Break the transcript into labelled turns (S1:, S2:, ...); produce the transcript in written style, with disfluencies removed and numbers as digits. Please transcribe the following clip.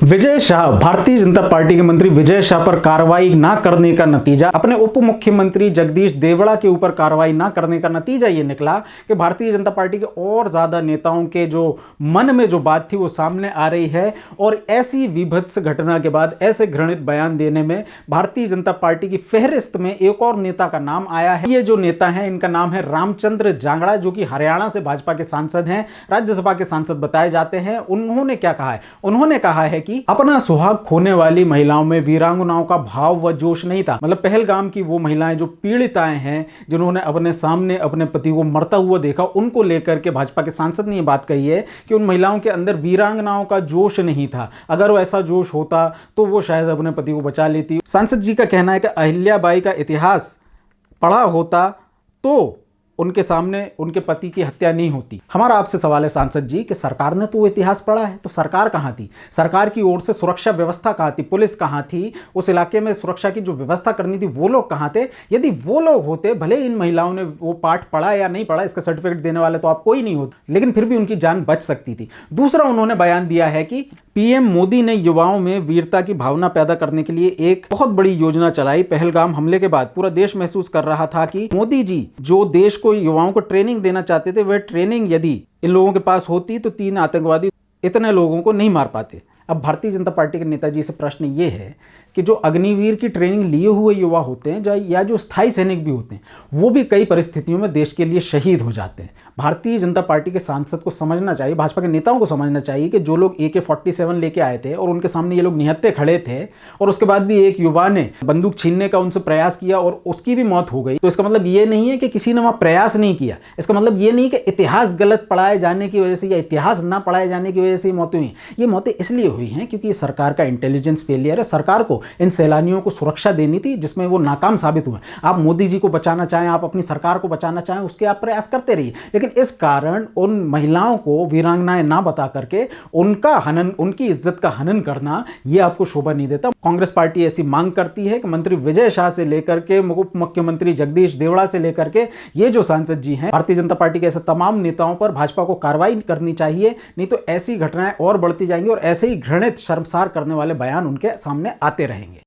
S1: Vijay Shah, Bharatiya Janata party के मंत्री विजय शाह पर कार्रवाई ना करने का नतीजा, अपने उप मुख्यमंत्री जगदीश देवड़ा के ऊपर कार्रवाई ना करने का नतीजा ये निकला कि भारतीय जनता पार्टी के और ज्यादा नेताओं के जो मन में जो बात थी वो सामने आ रही है। और ऐसी विभत्स घटना के बाद ऐसे घृणित बयान देने में भारतीय जनता पार्टी की फहरिस्त में एक और नेता का नाम आया है। ये जो नेता है इनका नाम है रामचंद्र जांगड़ा, जो कि हरियाणा से भाजपा के सांसद हैं, राज्यसभा के सांसद बताए जाते हैं। उन्होंने क्या कहा है? उन्होंने कहा है कि अपना सुहाग खोने वाली महिलाओं में वीरांगनाओं का भाव व जोश नहीं था। मतलब पहलगाम की वो महिलाएं जो पीड़िताएं हैं, जिन्होंने अपने सामने अपने पति को मरता हुआ देखा, उनको लेकर के भाजपा के सांसद ने ये बात कही है कि उन महिलाओं के अंदर वीरांगनाओं का जोश नहीं था। अगर वो ऐसा जोश होता तो वो शायद अपने पति को बचा लेती। सांसद जी का कहना है कि अहिल्याबाई का इतिहास पढ़ा होता तो उनके सामने उनके पति की हत्या नहीं होती। हमारा आपसे सवाल है सांसद जी कि सरकार ने तो वो इतिहास पढ़ा है, तो सरकार कहाँ थी? सरकार की ओर से सुरक्षा व्यवस्था कहाँ थी? पुलिस कहाँ थी? उस इलाके में सुरक्षा की जो व्यवस्था करनी थी वो लोग कहाँ थे? यदि वो लोग होते, भले इन महिलाओं ने वो पाठ पढ़ा या नहीं पढ़ा, इसका सर्टिफिकेट देने वाले तो आप कोई नहीं होते, लेकिन फिर भी उनकी जान बच सकती थी। दूसरा, उन्होंने बयान दिया है कि पीएम मोदी ने युवाओं में वीरता की भावना पैदा करने के लिए एक बहुत बड़ी योजना चलाई। पहलगाम हमले के बाद पूरा देश महसूस कर रहा था कि मोदी जी जो देश को, युवाओं को ट्रेनिंग देना चाहते थे, वह ट्रेनिंग यदि इन लोगों के पास होती तो 3 आतंकवादी इतने लोगों को नहीं मार पाते। अब भारतीय जनता पार्टी के नेताजी से प्रश्न ये है कि जो अग्निवीर की ट्रेनिंग लिए हुए युवा होते हैं या जो स्थायी सैनिक भी होते हैं, वो भी कई परिस्थितियों में देश के लिए शहीद हो जाते हैं। भारतीय जनता पार्टी के सांसद को समझना चाहिए, भाजपा के नेताओं को समझना चाहिए कि जो लोग AK-47 लेके आए थे और उनके सामने ये लोग निहत्थे खड़े थे और उसके बाद भी एक युवा ने बंदूक छीनने का उनसे प्रयास किया और उसकी भी मौत हो गई, तो इसका मतलब ये नहीं है कि किसी ने वहां प्रयास नहीं किया। इसका मतलब ये नहीं कि इतिहास गलत पढ़ाए जाने की वजह से या इतिहास ना पढ़ाए जाने की वजह से ये मौतें हुई। ये मौतें इसलिए हुई हैं क्योंकि सरकार का इंटेलिजेंस फेलियर है। सरकार को इन सैलानियों को सुरक्षा देनी थी, जिसमें वो नाकाम साबित हुए। आप मोदी जी को बचाना चाहें, आप अपनी सरकार को बचाना चाहें, उसके आप प्रयास करते रहिए, लेकिन इस कारण उन महिलाओं को वीरांगनाएं ना बता करके उनका हनन, उनकी इज्जत का हनन करना, ये आपको शोभा नहीं देता। कांग्रेस पार्टी ऐसी मांग करती है कि मंत्री विजय शाह से लेकर के उप मुख्यमंत्री जगदीश देवड़ा से लेकर के ये जो सांसद जी हैं, भारतीय जनता पार्टी के ऐसे तमाम नेताओं पर भाजपा को कार्रवाई करनी चाहिए, नहीं तो ऐसी घटनाएं और बढ़ती जाएंगी और ऐसे ही घृणित, शर्मसार करने वाले बयान उनके सामने आते रहेंगे।